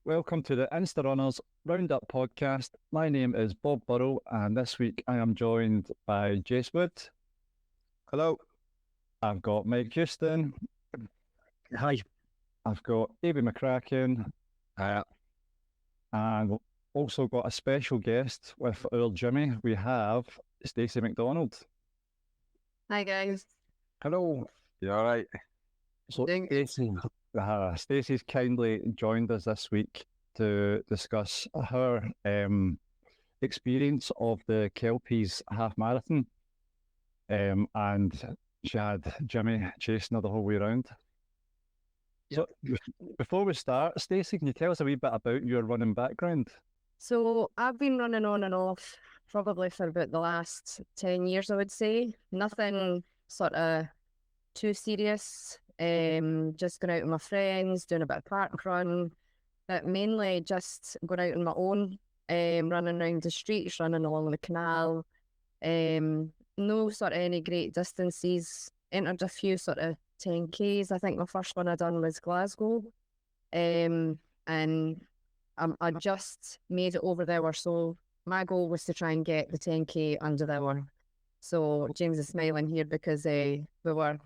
Welcome to the Insta Runners Roundup podcast. My name is Bob Burrow, and this week I am joined by Jace Wood. Hello. I've got Mike Houston. Hi. I've got Davey McCracken. And we've also got a special guest with our Jimmy. We have Stacey McDonald. Hi guys. Hello. You all right? So Stacey. Stacey's kindly joined us this week to discuss her experience of the Kelpies half marathon. And she had Jimmy chasing her the whole way around. Yep. So before we start, Stacey, can you tell us a wee bit about your running background? So I've been running on and off probably for about the last 10 years, I would say. Nothing sort of too serious. Just going out with my friends, doing a bit of park run, but mainly just going out on my own, running around the streets, running along the canal. No sort of any great distances. Entered a few sort of 10Ks. I think my first one I done was Glasgow. And I just made it over the hour. So my goal was to try and get the 10K under the hour. So James is smiling here because we were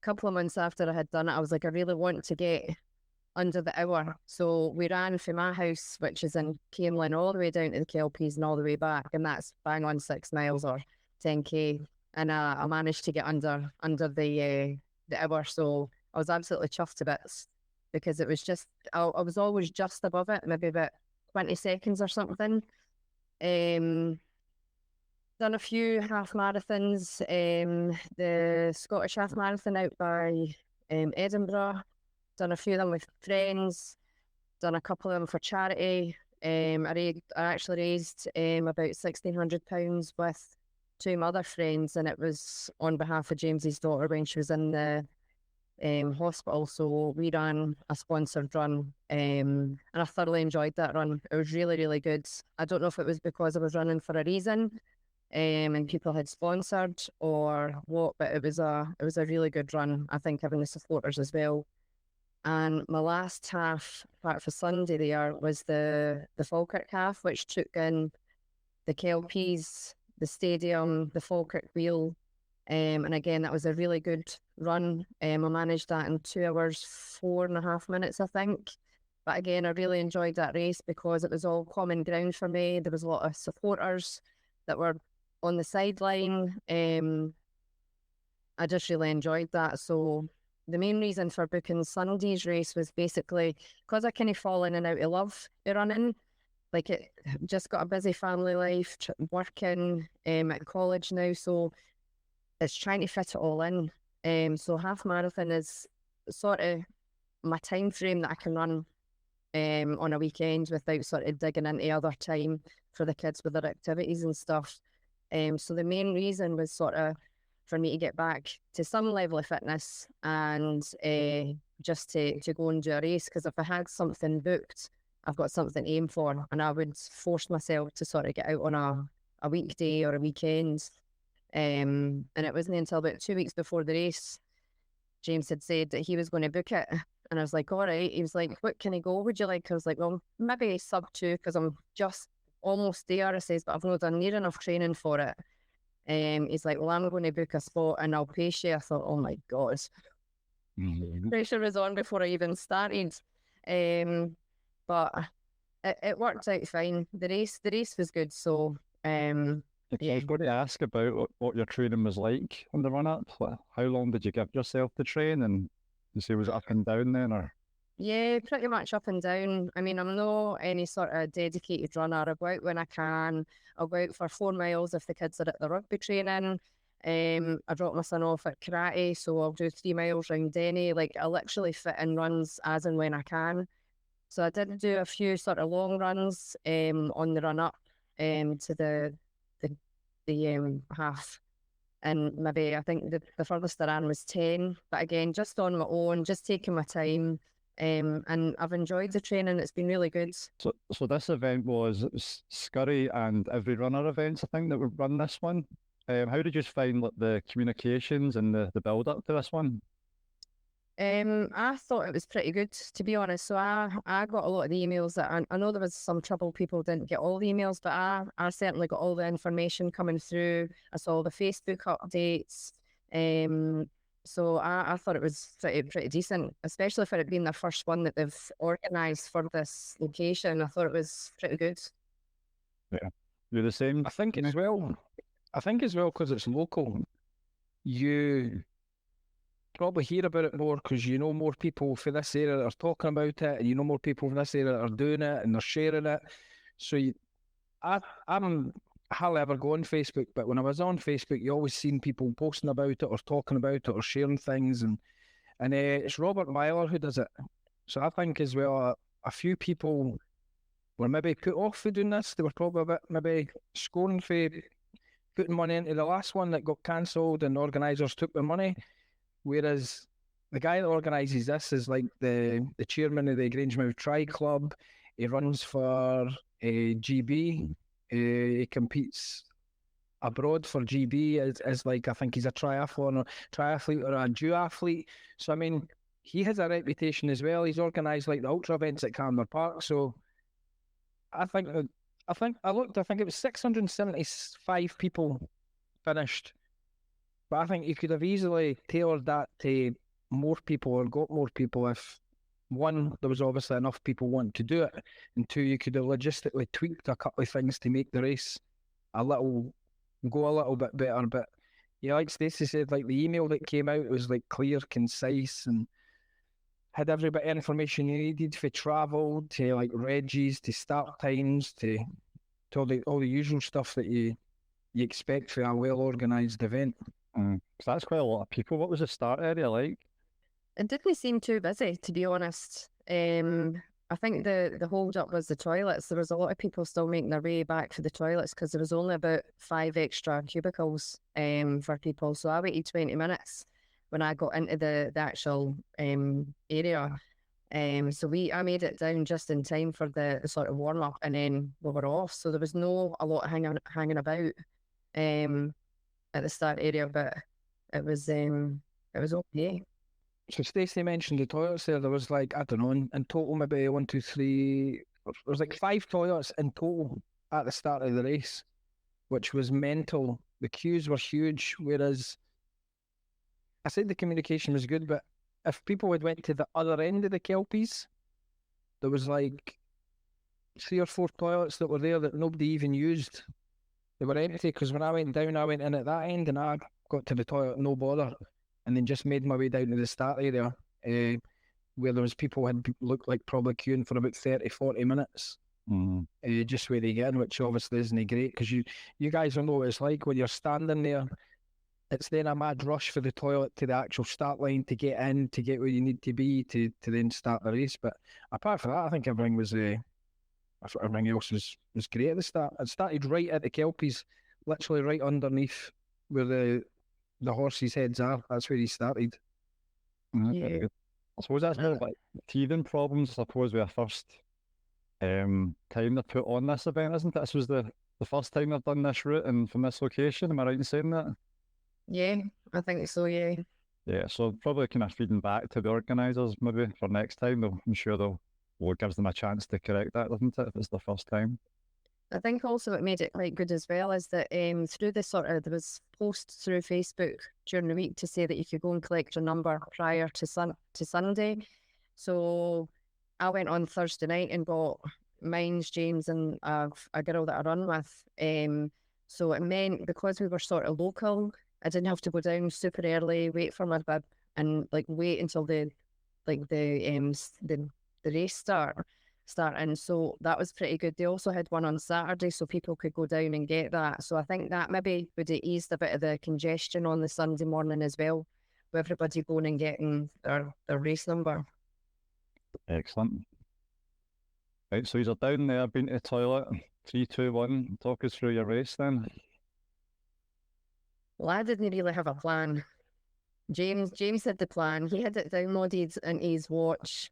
a couple of months after I had done it. I was like, I really want to get under the hour. So we ran from my house, which is in Camelin, all the way down to the Kelpies and all the way back. And that's bang on 6 miles or 10K. And I managed to get under the hour. So I was absolutely chuffed to bits because it was just, I was always just above it, maybe about 20 seconds or something. Done a few half marathons, the Scottish half marathon out by Edinburgh, done a few of them with friends, done a couple of them for charity. I actually raised about £1,600 with two of my other friends, and it was on behalf of James's daughter when she was in the hospital. So we ran a sponsored run, and I thoroughly enjoyed that run. It was really, really good. I don't know if it was because I was running for a reason, and people had sponsored or what, but it was a really good run. I think having the supporters as well. And my last half, apart for Sunday there, was the Falkirk half, which took in the Kelpies, the stadium, the Falkirk wheel. And again, that was a really good run. I managed that in 2 hours, 4.5 minutes, I think. But again, I really enjoyed that race because it was all common ground for me. There was a lot of supporters that were on the sideline. I just really enjoyed that. So the main reason for booking Sunday's race was basically because I kind of fall in and out of love with running. Like, it just got a busy family life, working at college now, so it's trying to fit it all in. So half marathon is sort of my time frame that I can run on a weekend without sort of digging into other time for the kids with their activities and stuff. So the main reason was sort of for me to get back to some level of fitness and just to go and do a race, because if I had something booked, I've got something to aim for, and I would force myself to sort of get out on a weekday or a weekend. And it wasn't until about 2 weeks before the race, James had said that he was going to book it. And I was like, all right. He was like, what can I go? Would you like? I was like, well, maybe sub 2 because I'm just almost there. I says, but I've not done near enough training for it. He's like, well, I'm going to book a spot and I'll pay you. I thought, oh my God. Pressure was on before I even started. But it worked out fine. The race was good. So, I was going to ask about what your training was like on the run-up. How long did you give yourself to train? And you say, was it up and down then? Or yeah, pretty much up and down. I mean, I'm not any sort of dedicated runner. I go out when I can. I'll go out for 4 miles if the kids are at the rugby training. I drop my son off at karate, so I'll do 3 miles round Denny. Like, I literally fit in runs as and when I can. So I did do a few sort of long runs on the run up to the half, and maybe I think the furthest I ran was 10. But again, just on my own, just taking my time. And I've enjoyed the training. It's been really good. So this event was Scurry and Every Runner events, I think, that would run this one. How did you find the communications and the build up to this one? I thought it was pretty good, to be honest. So I got a lot of the emails that I know there was some trouble. People didn't get all the emails, but I certainly got all the information coming through. I saw all the Facebook updates. So I thought it was pretty decent, especially for it being the first one that they've organised for this location. I thought it was pretty good. Yeah, you're the same. I think as well, because it's local, you probably hear about it more because you know more people for this area that are talking about it, and you know more people from this area that are doing it and they're sharing it. So I'm hardly ever go on Facebook, but when I was on Facebook, you always seen people posting about it or talking about it or sharing things, and it's Robert Myler who does it. So I think as well, a few people were maybe put off for doing this. They were probably a bit maybe scoring for putting money into the last one that got cancelled, and organisers took their money. Whereas the guy that organises this is like the chairman of the Grangemouth Tri Club. He runs for GB. He competes abroad for GB as like, I think he's a triathlete or a duathlete. So I mean, he has a reputation as well. He's organised like the ultra events at Camden Park. So I think it was 675 people finished. But I think you could have easily tailored that to more people or got more people if, one, there was obviously enough people wanting to do it, and two, you could have logistically tweaked a couple of things to make the race go a little bit better. But yeah, like Stacey said, like the email that came out was like clear, concise, and had every bit of information you needed for travel, to like regis, to start times, to all the usual stuff that you expect for a well organised event. So that's quite a lot of people. What was the start area like? It didn't seem too busy, to be honest. I think the hold up was the toilets. There was a lot of people still making their way back for the toilets because there was only about 5 extra cubicles for people. So I waited 20 minutes when I got into the actual area. So I made it down just in time for the sort of warm up, and then we were off. So there was a lot hanging about at the start area, but it was okay. So Stacey mentioned the toilets there. There was like, I don't know, in total maybe 1, 2, 3. There was like 5 toilets in total at the start of the race, which was mental. The queues were huge. Whereas I said the communication was good, but if people had went to the other end of the Kelpies, there was like 3 or 4 toilets that were there that nobody even used. They were empty because when I went down, I went in at that end and I got to the toilet, no bother, and then just made my way down to the start area where there was people had looked like probably queuing for about 30, 40 minutes. Just where they get in, which obviously isn't great because you guys will know what it's like when you're standing there. It's then a mad rush for the toilet to the actual start line to get in, to get where you need to be to then start the race. But apart from that, I think everything was everything else was great at the start. It started right at the Kelpies, literally right underneath where the horses' heads are. That's where he started. Yeah. I suppose that's more like teething problems, I suppose, with a first time they put on this event, isn't it? This was the first time they've done this route and from this location. Am I right in saying that? Yeah, I think so, yeah. Yeah, so probably kind of feeding back to the organisers maybe for next time. I'm sure it gives them a chance to correct that, doesn't it, if it's the first time? I think also what made it quite good as well is that through this there was posts through Facebook during the week to say that you could go and collect your number prior to Sunday. So I went on Thursday night and got mine's James and a girl that I run with. So it meant because we were sort of local, I didn't have to go down super early, wait for my bib, and like wait until the race starting. So that was pretty good. They also had one on Saturday, so people could go down and get that. So I think that maybe would have eased a bit of the congestion on the Sunday morning as well, with everybody going and getting their race number. Excellent. Right, so you're down there, been to the toilet. 3, 2, 1. Talk us through your race then. Well, I didn't really have a plan. James had the plan. He had it downloaded into his watch,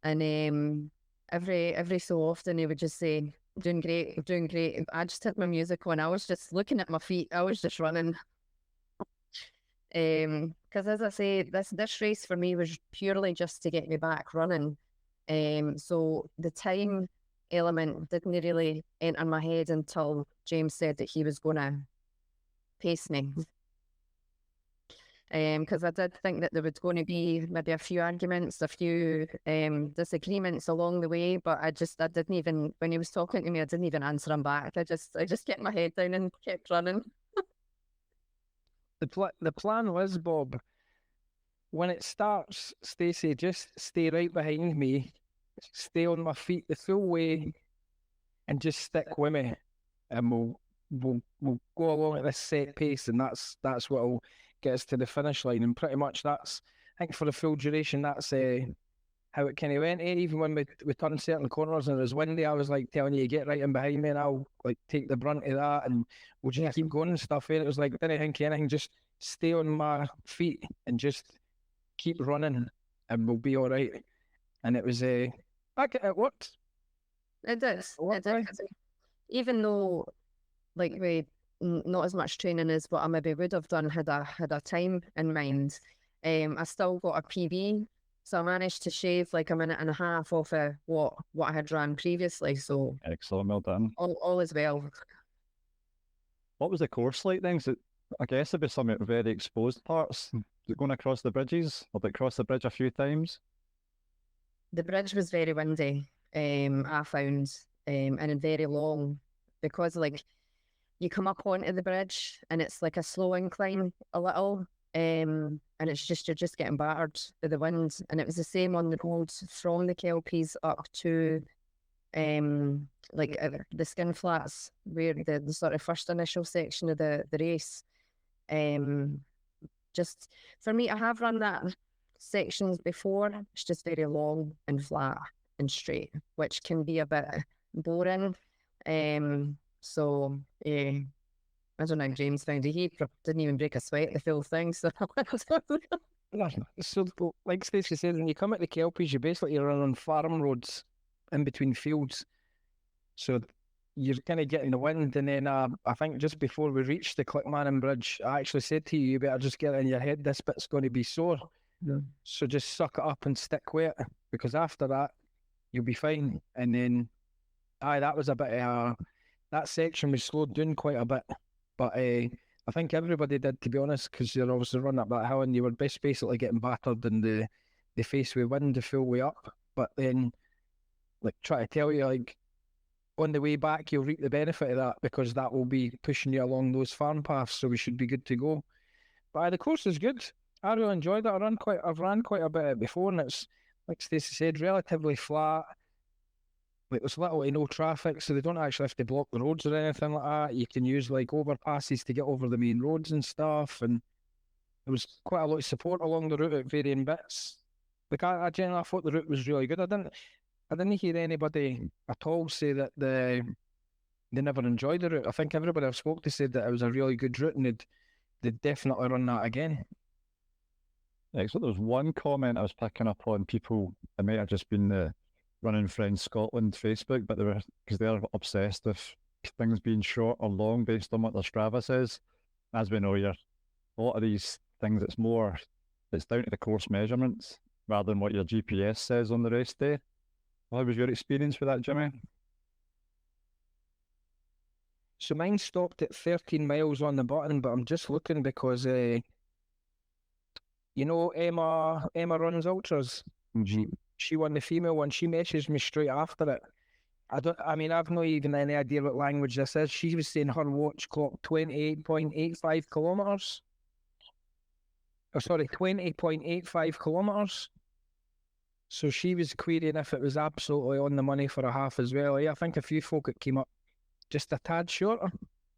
and every so often he would just say, "Doing great, doing great." I just had my music on. I was just looking at my feet. I was just running. Because as I say, this race for me was purely just to get me back running. So the time element didn't really enter my head until James said that he was going to pace me. Because I did think that there was going to be maybe a few arguments, a few disagreements along the way, but I didn't even, when he was talking to me, I didn't even answer him back. I just kept my head down and kept running. The plan was, Bob, when it starts, Stacey, just stay right behind me, stay on my feet the full way, and just stick with me, and we'll go along at this set pace, and that's what'll get us to the finish line. And pretty much that's, I think, for the full duration, that's how it kind of went. Even when we turned certain corners and it was windy, I was like telling you, get right in behind me, and I'll like take the brunt of that, and we'll just keep going and stuff. And it was like, didn't think anything, just stay on my feet and just keep running, and we'll be all right. And it was it worked. It does. What, It does. Even though, like, not as much training as what I maybe would have done had a time in mind, I still got a PB, so I managed to shave like a minute and a half off of what I had run previously. So Excellent, well done. all is well. What was the course like then? 'Cause I guess it'd be some very exposed parts. Was it going across the bridges? Or did it cross the bridge a few times? The bridge was very windy, I found, and very long, because like you come up onto the bridge and it's like a slow incline a little, and it's just, you're just getting battered by the wind. And it was the same on the road from the Kelpies up to the skin flats, where the sort of first initial section of the race. Just for me, I have run that sections before. It's just very long and flat and straight, which can be a bit boring. So yeah, I don't know how James found it. He didn't even break a sweat the full thing. So So, like Stacey said, when you come at the Kelpies, you basically run on farm roads in between fields. So you're kind of getting the wind, and then I think just before we reached the Clickmannon Bridge, I actually said to you, you better just get it in your head, this bit's going to be sore. Yeah. So just suck it up and stick with it, because after that, you'll be fine. And then, that was a bit that section was slowed down quite a bit. But I think everybody did, to be honest, because you're obviously running up that hill and you were basically getting battered in the face with wind the full way up. But then, like, try to tell you, like, on the way back, you'll reap the benefit of that, because that will be pushing you along those farm paths, so we should be good to go. But the course is good. I really enjoyed it. I've ran quite a bit before, and it's, like Stacey said, relatively flat. Like, there's little to no traffic, so they don't actually have to block the roads or anything like that. You can use like overpasses to get over the main roads and stuff, and there was quite a lot of support along the route at varying bits. Like, I generally thought the route was really good. I didn't hear anybody at all say that they never enjoyed the route. I think everybody I've spoke to said that it was a really good route, and they'd definitely run that again. Excellent. There was one comment I was picking up on. People, it might have just been the Running Friends Scotland Facebook, but because they're obsessed with things being short or long based on what their Strava says. As we know, a lot of these things, it's down to the course measurements rather than what your GPS says on the race day. How was your experience with that, Jimmy? So mine stopped at 13 miles on the button, but I'm just looking because, Emma runs ultras. Mm-hmm. She won the female one. She messaged me straight after it. I've not even any idea what language this is. She was saying her watch clocked 28.85 kilometers. Oh, sorry, 20.85 kilometers. So she was querying if it was absolutely on the money for a half as well. I think a few folk it came up just a tad shorter.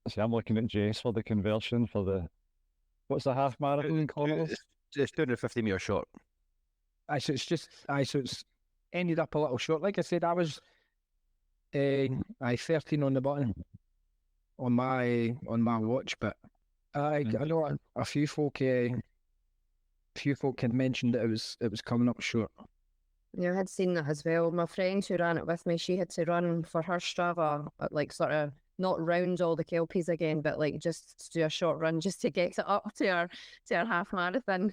See, I'm looking at Jace for the conversion for what's the half marathon in kilometers? It's 250 metres short. So it's ended up a little short. Like I said, I was 13 on the button on my watch, but I know a few folk had mentioned that it was coming up short. Yeah, I had seen that as well. My friend who ran it with me, she had to run for her Strava at like sort of not round all the Kelpies again, but like just do a short run just to get it up to our half marathon.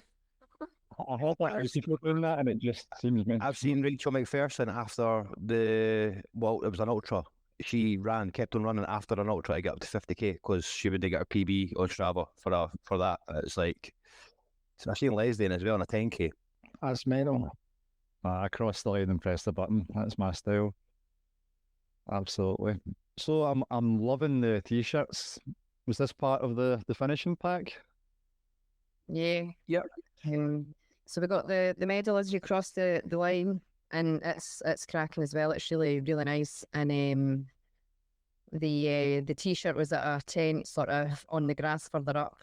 I heard that people doing that, and it just seems meant. I've seen Rachel McPherson after it was an ultra. She kept on running after an ultra to get up to 50k because she would get her PB on Strava for that. It's like, I've seen Leslie as well on a 10k. That's mental. I crossed the line and pressed the button. That's my style. Absolutely. So I'm loving the t-shirts. Was this part of the finishing pack? Yeah. Yep. So we got the medal as you cross the line, and it's cracking as well. It's really, really nice. And the t-shirt was at a tent sort of on the grass further up.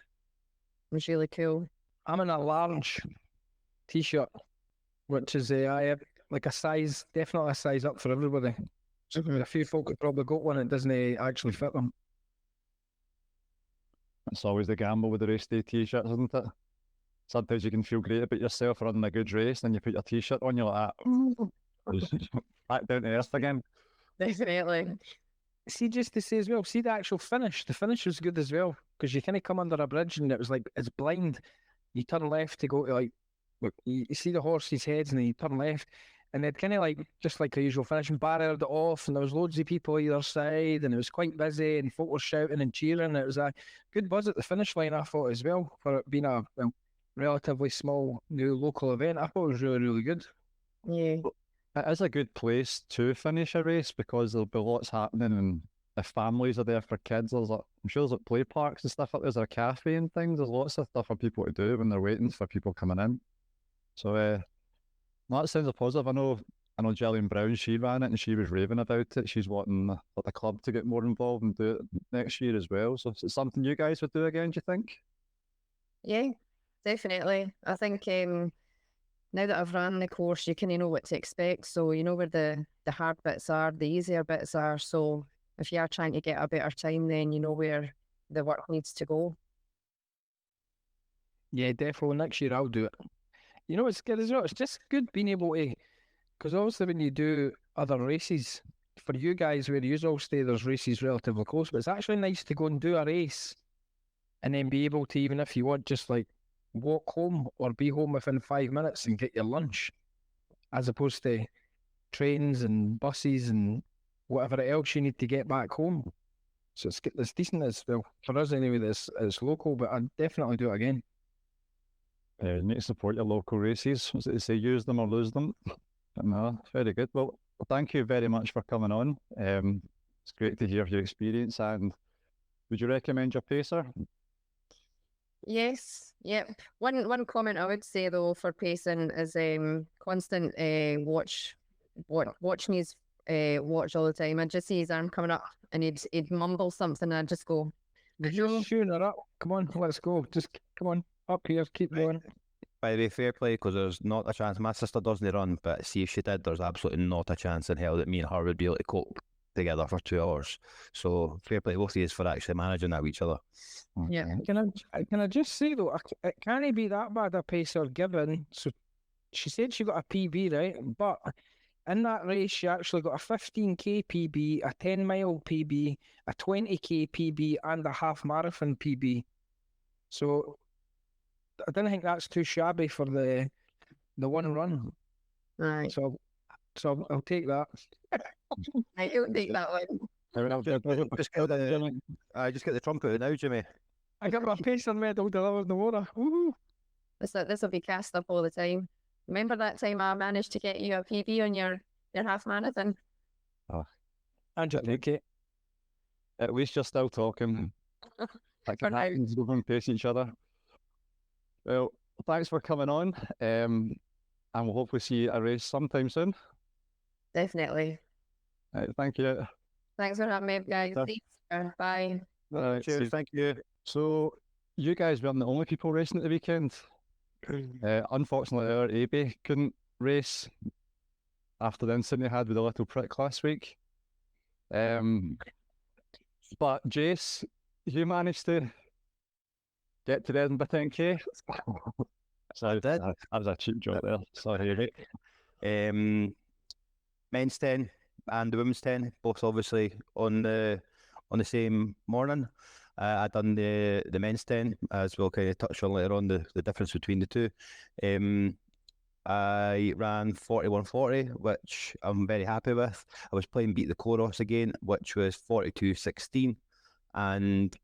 It was really cool. I'm in a large t-shirt, which is I have like definitely a size up for everybody. A few folk have probably got one that doesn't actually fit them. It's always the gamble with the race day t-shirts, isn't it? Sometimes you can feel great about yourself running a good race, and you put your t-shirt on, you're like, back down to earth again. Definitely. See, just to say as well, see the actual finish. The finish was good as well, because you kind of come under a bridge and it was like, it's blind. You turn left to go to like, look, you see the horses' heads and then you turn left. And they'd kind of like, just like the usual finishing, barriered it off, and there was loads of people either side, and it was quite busy, and folk were shouting and cheering. It was a good buzz at the finish line, I thought, as well, for it being a relatively small new local event. I thought it was really, really good. Yeah. It is a good place to finish a race because there'll be lots happening, and if families are there for kids, I'm sure there's like play parks and stuff like there's a cafe and things. There's lots of stuff for people to do when they're waiting for people coming in. So that sounds a positive. I know Gillian Brown, she ran it and she was raving about it. She's wanting the club to get more involved and do it next year as well. So it's something you guys would do again, do you think? Yeah, definitely. I think now that I've ran the course, you kind of know what to expect. So you know where the hard bits are, the easier bits are. So if you are trying to get a better time, then you know where the work needs to go. Yeah, definitely. Next year I'll do it. You know, it's good as well. It's just good being able to, because obviously when you do other races, for you guys where you all stay, there's races relatively close, but it's actually nice to go and do a race and then be able to, even if you want, just like walk home or be home within 5 minutes and get your lunch, as opposed to trains and buses and whatever else you need to get back home. So it's decent as well. For us anyway, it's local, but I'd definitely do it again. You need to support your local races. Was it to say use them or lose them? But no, very good. Well, thank you very much for coming on. It's great to hear your experience. And would you recommend your pacer? Yes, yep. One comment I would say though for pacing is constant watch me's watch all the time. I'd just see his arm coming up and he'd mumble something and I'd just go, You're shooting her up. Come on, let's go. Just come on. Up here, keep going. By the way, fair play, because there's not a chance. My sister doesn't run, but see if she did, there's absolutely not a chance in hell that me and her would be able to cope together for 2 hours. So fair play both of you for actually managing that with each other. yeah. Can I just say though, it can't be that bad a pacer given. So she said she got a PB, right? But in that race, she actually got a 15k PB, a 10-mile PB, a 20k PB, and a half marathon PB. So I don't think that's too shabby for the one run. Right. So I'll take that. I don't take that one. Just get the trumpet out now, Jimmy. I got my pacer medal delivered in the water. Woohoo! This will be cast up all the time. Remember that time I managed to get you a PB on your half marathon? And your ticket. At least you're still talking. That can happen, go and pace each other. Well, thanks for coming on. And we'll hopefully see you at a race sometime soon. Definitely. Right, thank you. Thanks for having me, guys. Sure. See you. Bye. Right, Cheers, thank you. So, you guys weren't the only people racing at the weekend. Unfortunately, our AB couldn't race after the incident he had with the little prick last week. But Jace, you managed to get to the Edinburgh 10K. So did. that was a cheap job there. Sorry, mate. Men's 10 and the women's 10, both obviously on the on the same morning. I done the men's 10, as we'll kind of touch on later on, the difference between the two. I ran 41:40, which I'm very happy with. I was playing Beat the Chorus again, which was 42:16, and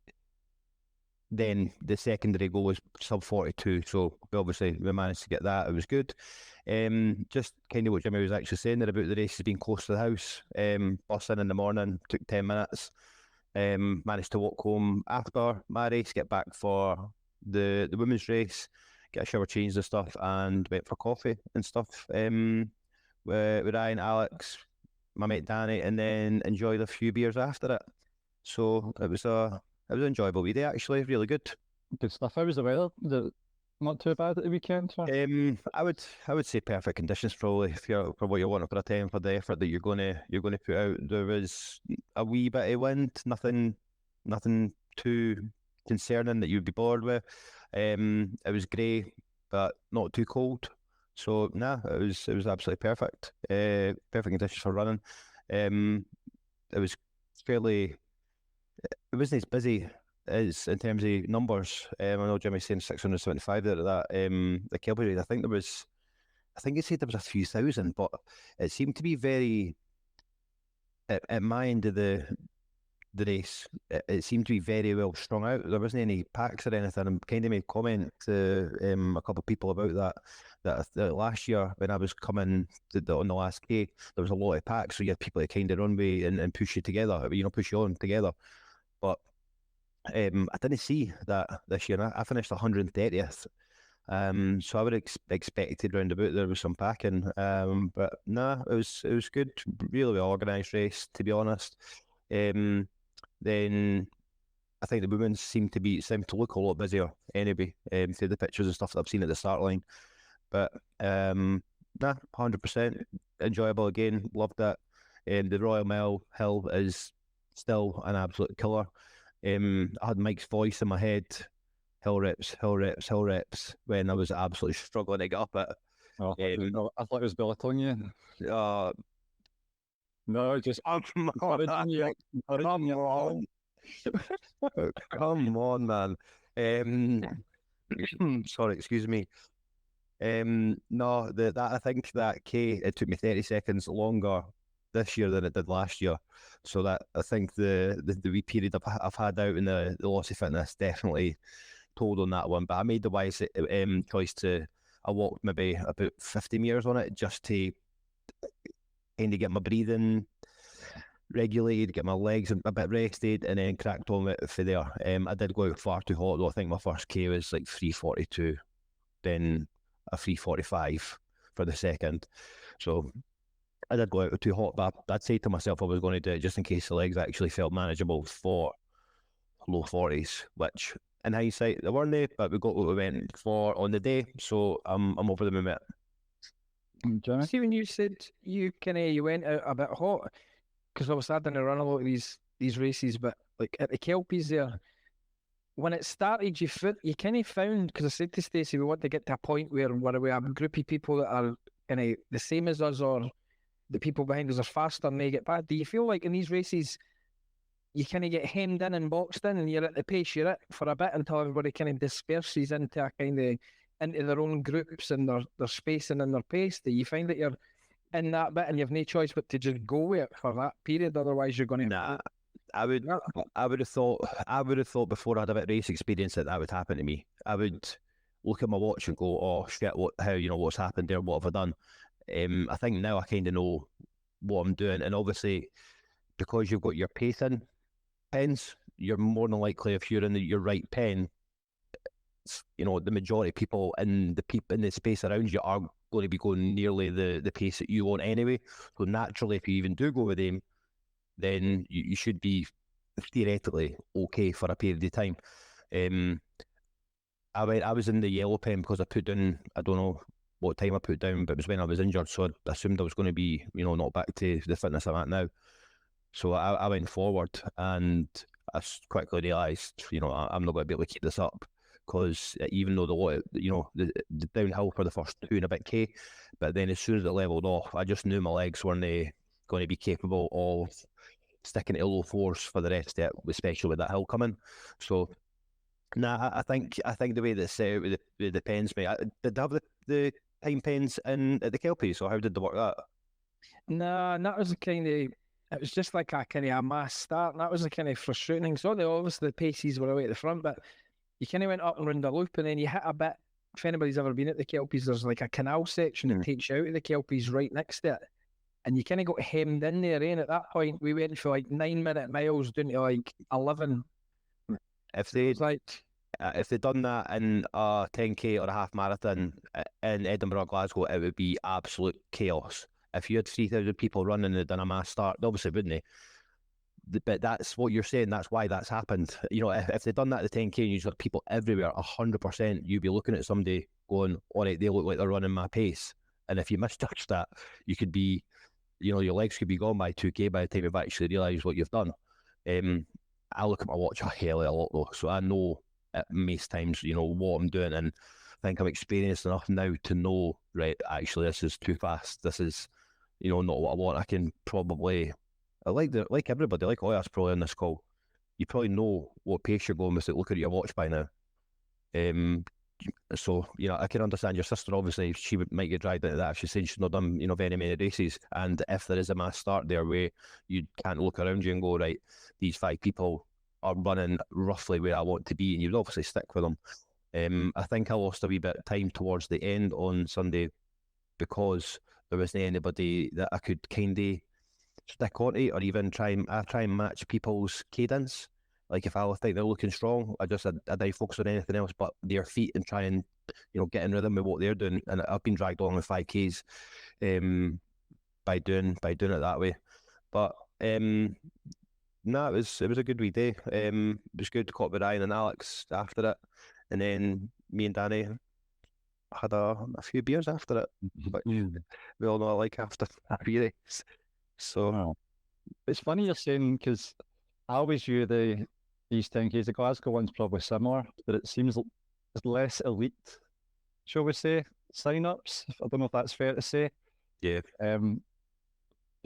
then the secondary goal was sub 42, so we managed to get that. It was good. Just kind of what Jimmy was actually saying there about the races being close to the house. Bus in the morning, took 10 minutes. Managed to walk home after my race, get back for the women's race, get a shower changed and stuff, and went for coffee and stuff with Ryan, Alex, my mate Danny, and then enjoyed a few beers after it. So it was an enjoyable wee day, actually, really good. Good stuff. How was the weather? Not too bad at the weekend? I would say perfect conditions probably for what you're wanting for a time, for the effort that you're gonna put out. There was a wee bit of wind, nothing too concerning that you'd be bored with. It was grey but not too cold. So it was absolutely perfect. Perfect conditions for running. It was it wasn't as busy as in terms of numbers. I know Jimmy's saying 675 there at that. The Kelpies race, I think he said there was a few thousand, but it seemed to be very at my end of the race. It seemed to be very well strung out. There wasn't any packs or anything. I kind of made comment to a couple of people about that last year when I was coming on the last K, there was a lot of packs, so you had people that kind of run with and push you together, push you on together. But I didn't see that this year. I finished 130th. So I would expected round about there was some packing. But it was good, really well organised race, to be honest. Then I think the women's seemed to look a lot busier anyway, through the pictures and stuff that I've seen at the start line. But 100% enjoyable again. Loved it. The Royal Mile Hill is still an absolute killer. I had Mike's voice in my head, hill reps, when I was absolutely struggling to get up it. I thought it was belittling you. No, just Come on, man. Sorry, excuse me. I think that K, it took me 30 seconds longer this year than it did last year. So that I think the wee period I've had out in the loss of fitness definitely told on that one. But I made the wise choice I walked maybe about 50 meters on it just to kind of get my breathing regulated, get my legs a bit rested, and then cracked on it for there. I did go out far too hot though. I think my first K was like 3:42, then a 3:45 for the second. So I did go out too hot, but I'd say to myself I was going to do it just in case the legs actually felt manageable for low 40s, which in hindsight they weren't they, but we got what we went for on the day, so I'm over the moon with it. Jimmy? See, when you said you went out a bit hot, because obviously I didn't run a lot of these races, but like at the Kelpies there, when it started, you kind of found, because I said to Stacey, we want to get to a point where we have a group of people that are kind of the same as us, or the people behind us are faster and they get bad. Do you feel like in these races you kind of get hemmed in and boxed in, and you're at the pace you're at for a bit until everybody kind of disperses into their own groups and their spacing and their pace? Do you find that you're in that bit and you've no choice but to just go with it for that period, otherwise you're going to... I would have thought before I had a bit of race experience that would happen to me. I would look at my watch and go, oh shit, what's happened there, what have I done? I think now I kind of know what I'm doing, and obviously because you've got your pacing pens, you're more than likely, if you're in your right pen, the majority of people in the space around you are going to be going nearly the pace that you want anyway. So naturally, if you even do go with them, then you should be theoretically okay for a period of time. I was in the yellow pen because I put down, I don't know what time I put down, but it was when I was injured, so I assumed I was going to be, not back to the fitness I'm at now. So I went forward, and I quickly realised, I'm not going to be able to keep this up, because even though the downhill for the first 2 and a bit K, but then as soon as it levelled off, I just knew my legs weren't going to be capable of sticking to low fours for the rest of it, especially with that hill coming. So, nah, I think the way that's set out with the pens, mate. Did they have the time pens in at the Kelpies, or how did they work that? Nah, and that was the kind of, it was just like a kind of a mass start, and that was the kind of frustrating. So obviously the paces were away at the front, but you kind of went up and round the loop, and then you hit a bit. If anybody's ever been at the Kelpies, there's like a canal section that takes you out of the Kelpies right next to it. And you kind of got hemmed in there, and at that point, we went for like 9-minute miles down to like 11. If So it they was like, if they'd done that in a 10k or a half marathon in Edinburgh or Glasgow, it would be absolute chaos. If you had 3,000 people running and they'd done a mass start, they obviously wouldn't they? But that's what you're saying. That's why that's happened. You know, if they'd done that at the 10k and you've got people everywhere, 100%, you'd be looking at somebody going, all right, they look like they're running my pace. And if you misjudge that, you could be, you know, your legs could be gone by 2k by the time you've actually realised what you've done. I look at my watch a hell of a lot though, so I know at most times, you know, what I'm doing, and I think I'm experienced enough now to know, right, actually this is too fast. This is, you know, not what I want. I can probably, like everybody, like all of us probably on this call, you probably know what pace you're going without looking at your watch by now. So, you know, I can understand your sister, obviously, she might get dragged into that if she's saying she's not done, you know, very many races. And if there is a mass start there where you can't look around you and go, right, these 5 people are running roughly where I want to be, and you'd obviously stick with them. I think I lost a wee bit of time towards the end on Sunday because there wasn't anybody that I could kind of stick onto, or even try and match people's cadence. Like if I think they're looking strong, I don't focus on anything else but their feet and try and, you know, get in rhythm with what they're doing. And I've been dragged along with 5Ks by doing it that way. But no, it was a good wee day. It was good to caught with Ryan and Alex after it, and then me and Danny had a few beers after it, which we all know I like after a few days. So Wow. It's funny you're saying, because I always view these 10Ks, the Glasgow one's probably similar, but it seems it's less elite, shall we say, sign-ups. I don't know if that's fair to say. yeah,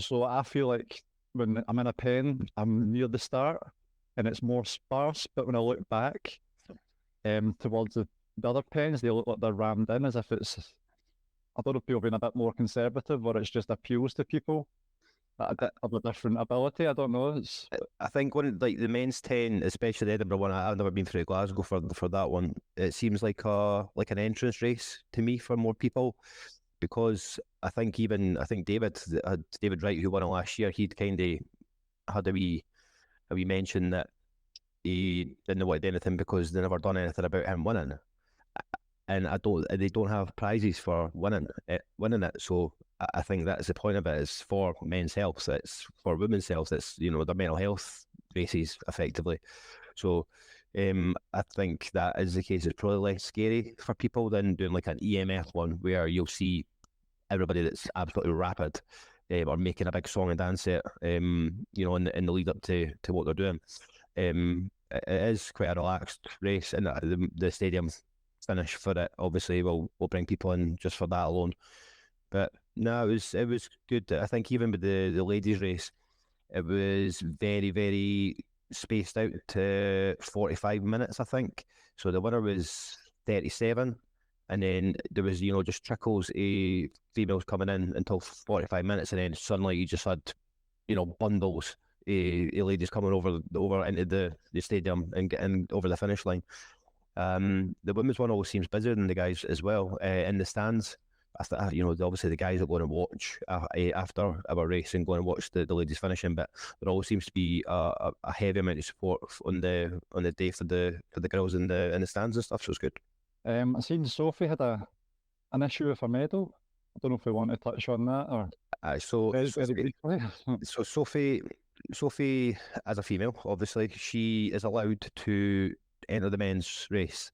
So I feel like when I'm in a pen, I'm near the start and it's more sparse, but when I look back towards the other pens, they look like they're rammed in as if it's, I don't know if people are being a bit more conservative or it's just appeals to people that have a different ability. I don't know. I think one, like the men's 10, especially the Edinburgh one, I've never been through Glasgow for that one. It seems like an entrance race to me for more people, because I think David Wright, who won it last year, he'd kind of had a wee mention that he didn't want to do anything because they never done anything about him winning. And they don't have prizes for winning it. So I think that's the point of it. Is for men's health. It's for women's health. It's, you know, their mental health races effectively. So I think that is the case. It's probably less scary for people than doing like an EMF one where you'll see everybody that's absolutely rapid or making a big song and dance set. You know, in the lead up to what they're doing. It is quite a relaxed race, and the stadium finish for it obviously will bring people in just for that alone. But no, it was good. I think even with the ladies race, it was very, very spaced out to 45 minutes, I think. So the winner was 37, and then there was, you know, just trickles of females coming in until 45 minutes, and then suddenly you just had, you know, bundles of ladies coming over into the stadium and getting over the finish line. The women's one always seems busier than the guys as well. In the stands, you know, obviously the guys are going to watch after our race and going and watch the ladies finishing, but there always seems to be a heavy amount of support on the day for the girls in the stands and stuff. So it's good. I seen Sophie had an issue with a medal. I don't know if we want to touch on that or very briefly. So Sophie, as a female, obviously, she is allowed to enter the men's race,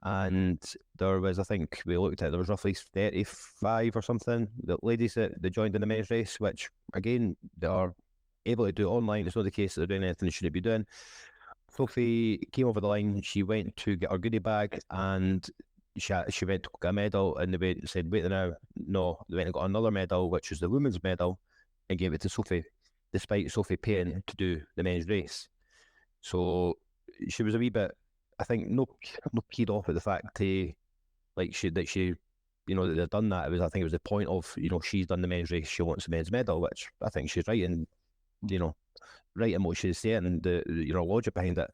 and there was, I think we looked at, there was roughly 35 or something the ladies that joined in the men's race, which again they are able to do online. It's not the case that they're doing anything they shouldn't be doing. Sophie came over the line, she went to get her goodie bag, and she went to get a medal, and they said, wait now, no, they went and got another medal, which was the women's medal, and gave it to Sophie. despite Sophie paying to do the men's race. So she was a wee bit, I think, no keyed off at the fact that she that they'd done that. I think it was the point of, she's done the men's race, she wants the men's medal, which I think she's right in, right in what she's saying and the logic behind it.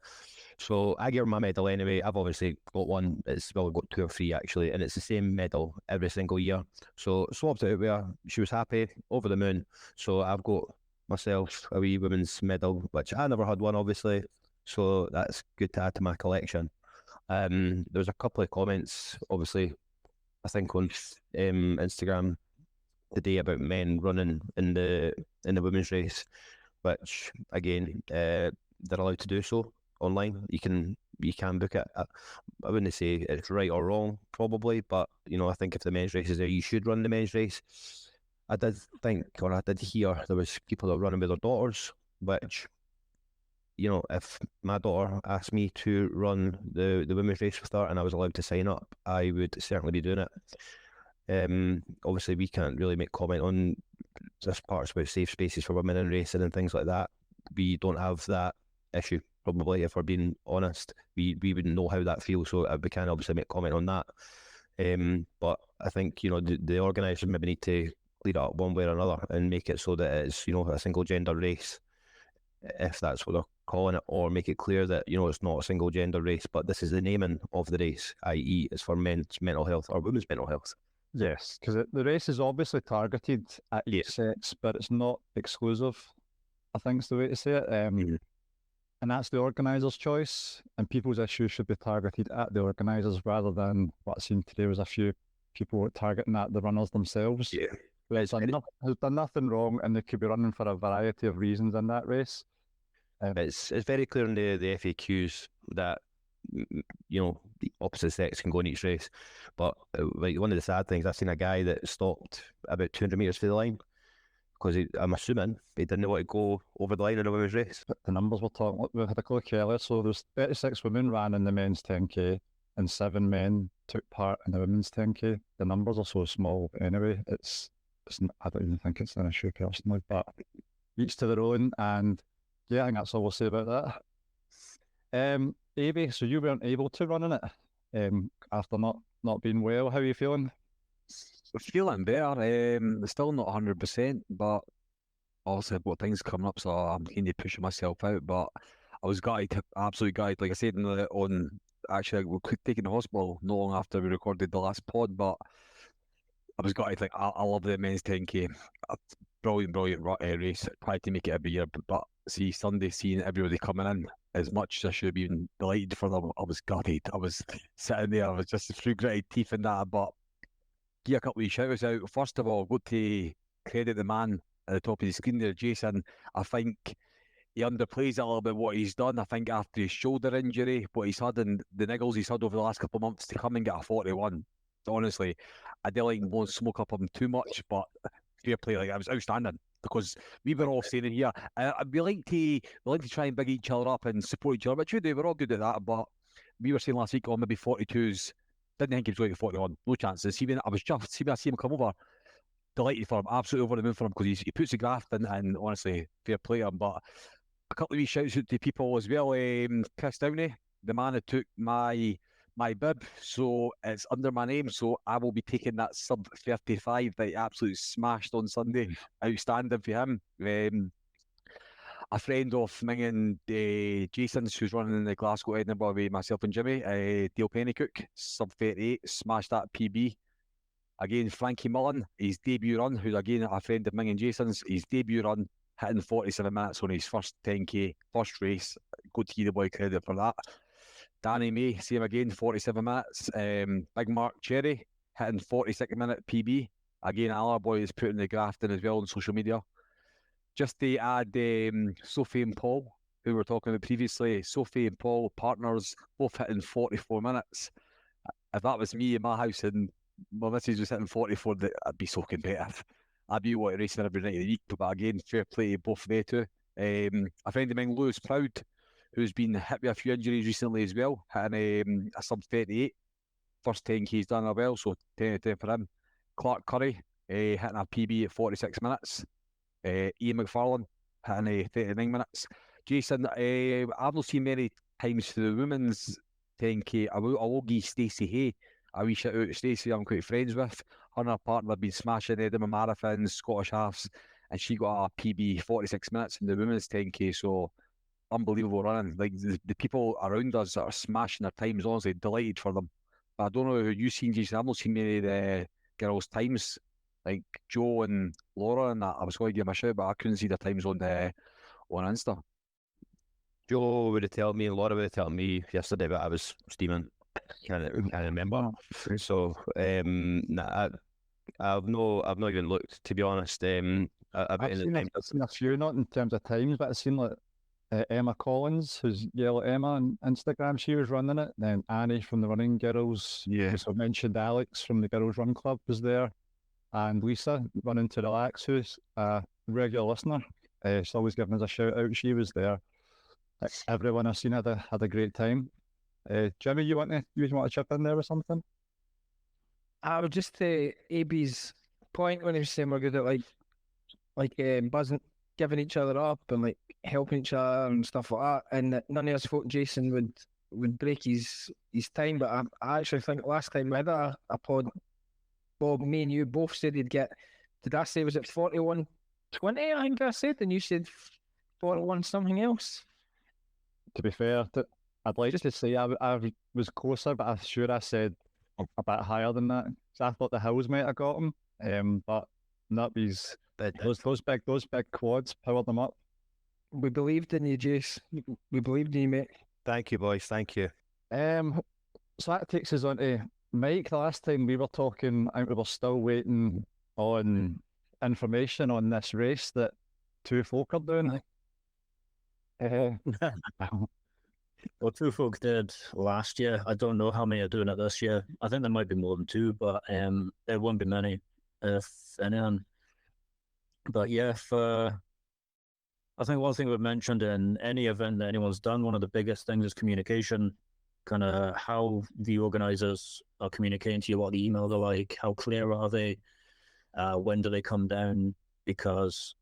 So I gave her my medal anyway. I've obviously got one. I've got 2 or 3 actually, and it's the same medal every single year. So swapped it out with her. She was happy, over the moon. So I've got myself a wee women's medal, which I never had one, obviously. So that's good to add to my collection. There was a couple of comments, obviously, I think on Instagram today about men running in the women's race, which again they're allowed to do so online. You can book it. I wouldn't say it's right or wrong, probably, but I think if the men's race is there, you should run the men's race. I did hear there was people that were running with their daughters, which if my daughter asked me to run the women's race with her and I was allowed to sign up, I would certainly be doing it. Obviously, we can't really make comment on this part about safe spaces for women in racing and things like that. We don't have that issue, probably, if we're being honest. We wouldn't know how that feels, so we can't obviously make comment on that. But I think, the organisers maybe need to clear it up one way or another and make it so that it's, a single gender race, if that's what they're calling it, or make it clear that, it's not a single gender race, but this is the naming of the race, i.e. it's for men's mental health or women's mental health. Yes, because the race is obviously targeted at each sex, but it's not exclusive, I think is the way to say it. And that's the organiser's choice, and people's issues should be targeted at the organisers rather than what I seen today was a few people targeting at the runners themselves. Yeah. Has done nothing wrong, and they could be running for a variety of reasons in that race. It's very clear in the FAQs that the opposite sex can go in each race, but one of the sad things, I've seen a guy that stopped about 200 metres for the line because I'm assuming he didn't want to go over the line in a women's race. But the numbers we're talking, we had a look earlier, so there's 36 women ran in the men's 10k and 7 men took part in the women's 10k. The numbers are so small anyway, I don't even think it's an issue personally, but each to their own, and yeah, I think that's all we'll say about that. Avie, so you weren't able to run in it after not being well. How are you feeling? Feeling better. Still not 100%, but obviously I've got things coming up, so I'm keen to pushing myself out. But I was gutted, absolutely gutted. Like I said actually, we could take in the hospital not long after we recorded the last pod, but I was gutted. Like I love the men's 10k. Brilliant race. Tried to make it every year, but see Sunday, seeing everybody coming in, as much as I should have been delighted for them, I was gutted. I was sitting there, I was just through gritted teeth in that. But give a couple of shout-outs out. First of all, got to credit the man at the top of the screen there, Jason. I think he underplays a little bit what he's done. I think after his shoulder injury, what he's had and the niggles he's had over the last couple of months, to come and get a 41. Honestly, I didn't like won't smoke up him too much, but fair play, like, it was outstanding, because we were all saying here, we like to try and big each other up and support each other, which we do, we're all good at that, but we were saying last week, maybe 42s, didn't think he was going to 41, no chances. I was just, I see him come over, delighted for him, absolutely over the moon for him, because he puts the graft in, and honestly, fair play to him. But a couple of wee shouts out to people as well. Chris Downey, the man who took my bib, so it's under my name, so I will be taking that sub 35 that he absolutely smashed on Sunday. Outstanding for him. A friend of mine and Jason's, who's running in the Glasgow Edinburgh with myself and Jimmy, Dale Pennycook, sub 38, smashed that PB. Again, Frankie Mullen, his debut run, who's again a friend of mine and Jason's, his debut run, hitting 47 minutes on his first 10k, first race. Good to give the boy credit for that. Danny May, same again, 47 minutes. Big Mark Cherry, hitting 46-minute PB. Again, another boy is putting the graft in as well on social media. Just to add Sophie and Paul, who we were talking about previously. Sophie and Paul, partners, both hitting 44 minutes. If that was me in my house and my missus was hitting 44, I'd be so competitive. I'd be wanting to race every night of the week. But again, fair play to both they two. A friend of mine, Lewis Proud, who's been hit with a few injuries recently as well, hitting a sub 38. First 10k he's done well, so 10 out of 10 for him. Clark Curry, hitting a PB at 46 minutes. Ian McFarlane, hitting 39 minutes. Jason, I've not seen many times for the women's 10k. I will give Stacey Hay a wee shout out to Stacey, I'm quite friends with. Her and her partner have been smashing Edinburgh marathons, Scottish halves, and she got a PB 46 minutes in the women's 10k. So unbelievable running. Like the people around us that are smashing their times, honestly, delighted for them. But I don't know who you've seen, Jason. I've not seen many of the girls' times, like Joe and Laura and that. I was going to give them a shout, but I couldn't see their times on Insta. Joe would have told me, Laura would have told me yesterday, but I was steaming. Can't remember. So I've not even looked, to be honest. I've seen a few, not in terms of times, but I've seen like Emma Collins, who's Yellow Emma on Instagram. She was running it. Then Annie from the Running Girls. Yeah. So I mentioned Alex from the Girls Run Club was there, and Lisa running to relax, who's a regular listener. She's always giving us a shout out. She was there. Everyone I've seen had a great time. Jimmy, you want to chip in there with something? I would just say AB's point when he was saying we're good at buzzing, giving each other up and like helping each other and stuff like that. And that none of us thought Jason would break his time, but I actually think last time we had a pod, Bob, me and you both said he'd get. Did I say was it 41:20? I think I said, and you said 41 something else. To be fair, I'd like to say I was closer, but I'm sure I said a bit higher than that. So I thought the Hills might have got him, but not these. Those big quads powered them up. We believed in you, Jace. We believed in you, mate. Thank you, boys. Thank you. So that takes us on to Mike. The last time we were talking, I think we were still waiting on information on this race that two folk are doing. Well, two folk did last year. I don't know how many are doing it this year. I think there might be more than two, but there won't be many, if anyone. But yeah, I think one thing we've mentioned in any event that anyone's done, one of the biggest things is communication. Kind of how the organisers are communicating to you, what the emails are like, how clear are they, when do they come down? Because,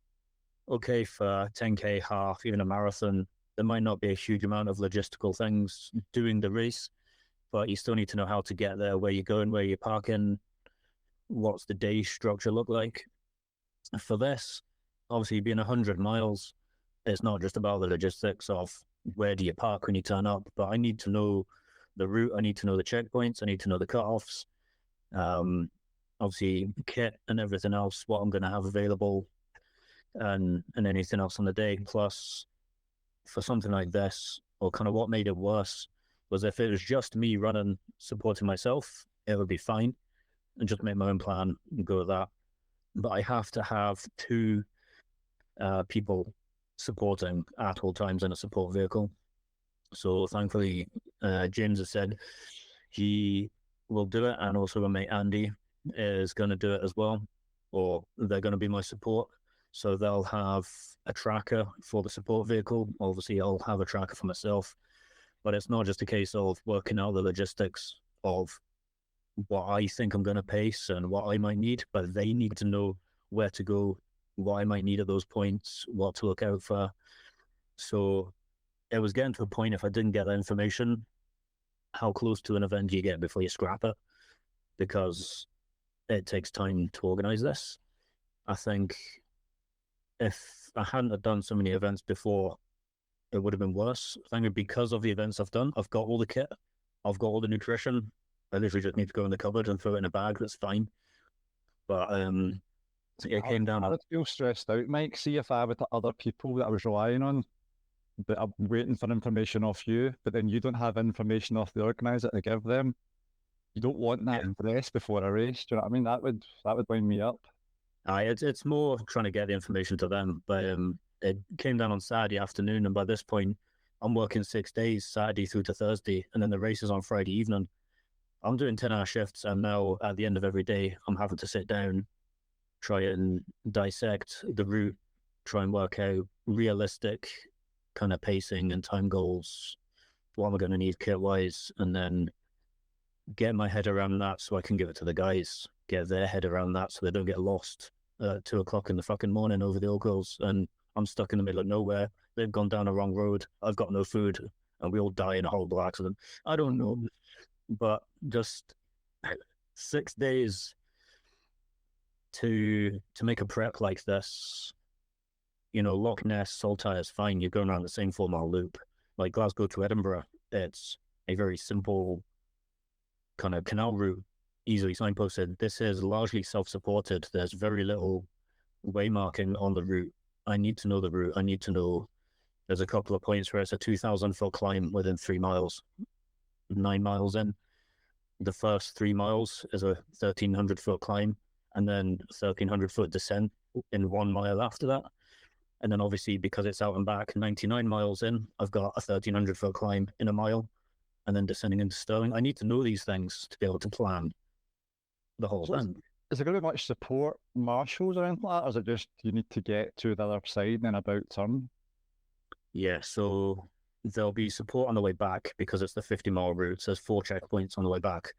okay, for 10k, half, even a marathon, there might not be a huge amount of logistical things doing the race, but you still need to know how to get there, where you're going, where you're parking, what's the day structure look like. For this, obviously being 100 miles, it's not just about the logistics of where do you park when you turn up, but I need to know the route, I need to know the checkpoints, I need to know the cutoffs, obviously kit and everything else, what I'm going to have available, and anything else on the day. Plus, for something like this, or kind of what made it worse, was if it was just me running, supporting myself, it would be fine, and just make my own plan and go with that. But I have to have two people supporting at all times in a support vehicle. So thankfully, James has said he will do it, and also my mate Andy is going to do it as well, or they're going to be my support. So they'll have a tracker for the support vehicle. Obviously, I'll have a tracker for myself, but it's not just a case of working out the logistics of what I think I'm going to pace and what I might need, but they need to know where to go, what I might need at those points, what to look out for. So it was getting to a point, if I didn't get that information, how close to an event do you get before you scrap it? Because it takes time to organize this. I think if I hadn't have done so many events before, it would have been worse. I think because of the events I've done, I've got all the kit, I've got all the nutrition. I literally just need to go in the cupboard and throw it in a bag. That's fine. But it came down. I would feel stressed out, Mike. See if I had other people that I was relying on, but I'm waiting for information off you, but then you don't have information off the organizer to give them. You don't want that stress before a race. Do you know what I mean? That would wind me up. It's more trying to get the information to them. But it came down on Saturday afternoon, and by this point, I'm working 6 days, Saturday through to Thursday, and then the race is on Friday evening. I'm doing 10-hour shifts, and now at the end of every day, I'm having to sit down, try and dissect the route, try and work out realistic kind of pacing and time goals, what am I going to need kit-wise, and then get my head around that so I can give it to the guys, get their head around that so they don't get lost at 2 o'clock in the fucking morning over the Oak Hills. And I'm stuck in the middle of nowhere. They've gone down the wrong road. I've got no food, and we all die in a horrible accident. I don't know, but just 6 days to make a prep like this. You know, Loch Ness, Saltire is fine. You're going around the same 4-mile loop. Like Glasgow to Edinburgh, it's a very simple kind of canal route, easily signposted. This is largely self-supported. There's very little way marking on the route. I need to know the route. I need to know there's a couple of points where it's a 2,000-foot climb within 3 miles, 9 miles in. The first 3 miles is a 1,300-foot climb, and then 1,300-foot descent in 1 mile after that. And then obviously, because it's out and back, 99 miles in, I've got a 1,300-foot climb in a mile, and then descending into Stirling. I need to know these things to be able to plan the whole thing. Is there going to be much support, marshals or anything like that? Or is it just you need to get to the other side and then about turn? Yeah, so there'll be support on the way back because it's the 50-mile route. So there's 4 checkpoints on the way back.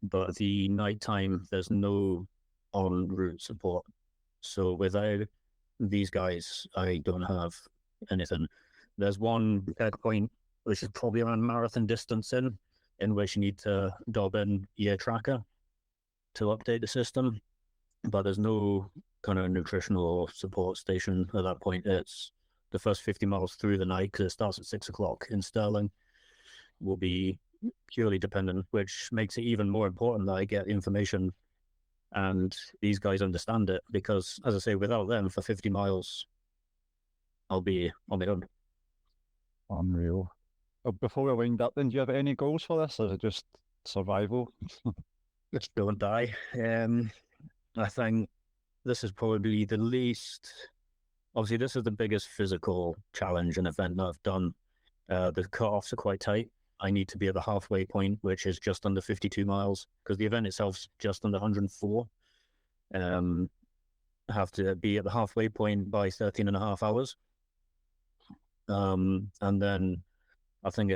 But the nighttime, there's no en route support. So without these guys, I don't have anything. There's one checkpoint which is probably around marathon distance in which you need to dob in year tracker to update the system, but there's no kind of nutritional or support station at that point. It's the first 50 miles through the night, because it starts at 6 o'clock in Stirling, will be purely dependent, which makes it even more important that I get information and these guys understand it, because, as I say, without them for 50 miles, I'll be on my own. Unreal. Before we wind up, then, do you have any goals for this, or is it just survival? Let's go and die. I think this is probably the least. Obviously, this is the biggest physical challenge and event that I've done. The cut-offs are quite tight. I need to be at the halfway point, which is just under 52 miles, because the event itself's just under 104. I have to be at the halfway point by 13 and a half hours. And then I think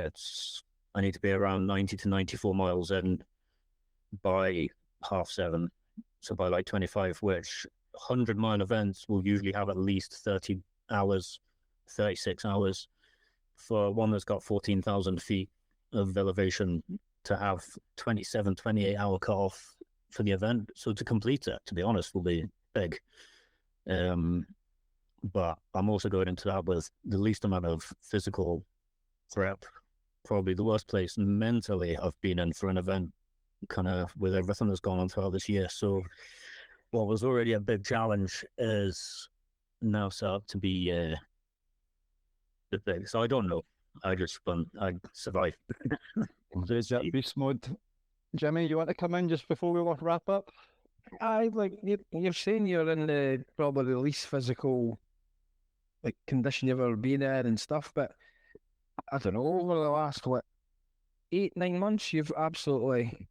I need to be around 90 to 94 miles in by 7:30. So by like 25, which 100-mile events will usually have at least 30 hours, 36 hours. For one that's got 14,000 feet of elevation, to have 27, 28-hour cutoff for the event. So to complete it, to be honest, will be big. But I'm also going into that with the least amount of physical prep. Probably the worst place mentally I've been in for an event, kind of with everything that's gone on throughout this year. So what was already a big challenge is now set up to be the thing. So I don't know. I survive. Is that beast mode? Jimmy, you want to come in just before we wrap up? You're saying you're in probably the least physical condition you've ever been in and stuff, but I don't know, over the last 8-9 months, you've absolutely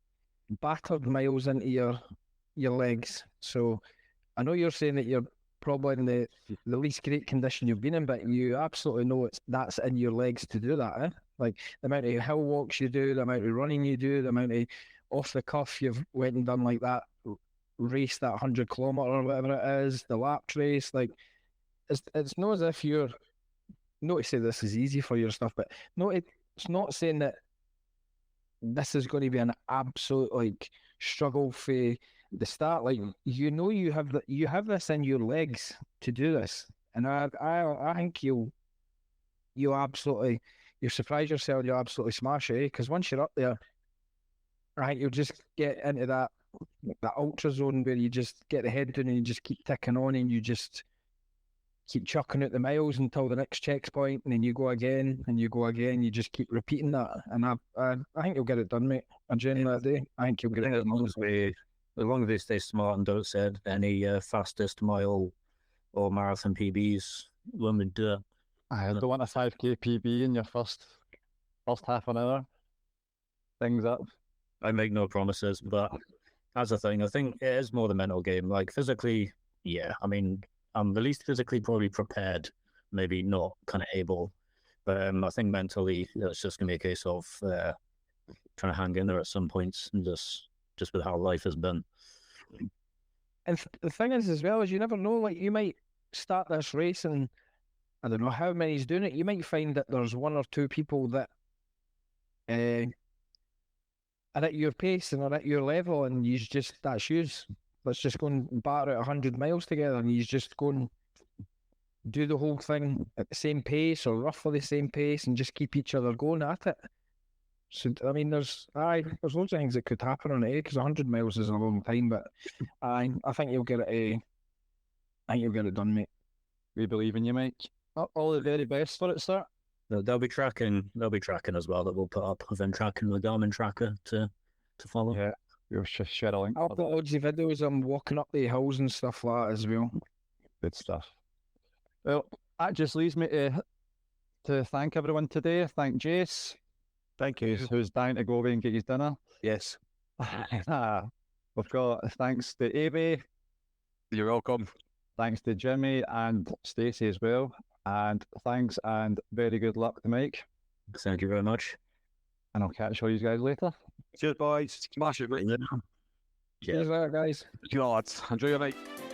battered miles into your legs. So I know you're saying that you're probably in the least great condition you've been in, but you absolutely know that's in your legs to do that, eh? Like the amount of hill walks you do, the amount of running you do, the amount of off the cuff you've went and done like that race, that 100-kilometer or whatever it is, the lap race. Like it's not as if you're, not to say this is easy for your stuff, but it's not saying that this is going to be an absolute struggle for the start. Like, you know, you have this in your legs to do this, and I think you'll absolutely, you surprise yourself, you'll absolutely smash it, because once you're up there, right, you'll just get into that ultra zone where you just get the head down and you just keep ticking on, and you just keep chucking out the miles until the next checkpoint, and then you go again and you go again. You just keep repeating that, and I think you'll get it done, mate. I genuinely do. I think you'll get it done. As long as they stay smart and don't set any fastest mile or marathon PBs when we do it. I don't want a 5k PB in your first half an hour. Things up. I make no promises, but that's the thing. I think it is more the mental game. Like physically, yeah. I mean, I'm the least physically probably prepared, maybe not kind of able, but I think mentally it's just gonna be a case of trying to hang in there at some points, and just with how life has been. And the thing is, as well, is you never know. Like, you might start this race and I don't know how many's doing it. You might find that there's one or two people that are at your pace and are at your level, and that's yous. Let's just go and batter out 100 miles together, and you just go and do the whole thing at the same pace or roughly the same pace, and just keep each other going at it. So I mean, there's loads of things that could happen on it, because 100 miles is a long time, but I think you'll get it. I think you'll get it done, mate. We believe in you, Mike. All the very best for it, sir. They'll be tracking as well, that we'll put up. I've been tracking the Garmin tracker to follow. Yeah, we'll share a link. I'll put loads of videos of them walking up the hills and stuff like that as well. Good stuff. Well, that just leaves me to thank everyone today. Thank Jace, Thank you. who's dying to go away and get his dinner. Yes. We've got thanks to Abe, You're welcome. thanks to Jimmy and Stacey as well, and thanks and very good luck to Mike. Thank you very much. And I'll catch all you guys later. Cheers, boys. Smash it, mate. Yeah. Cheers later, guys. God, enjoy your night.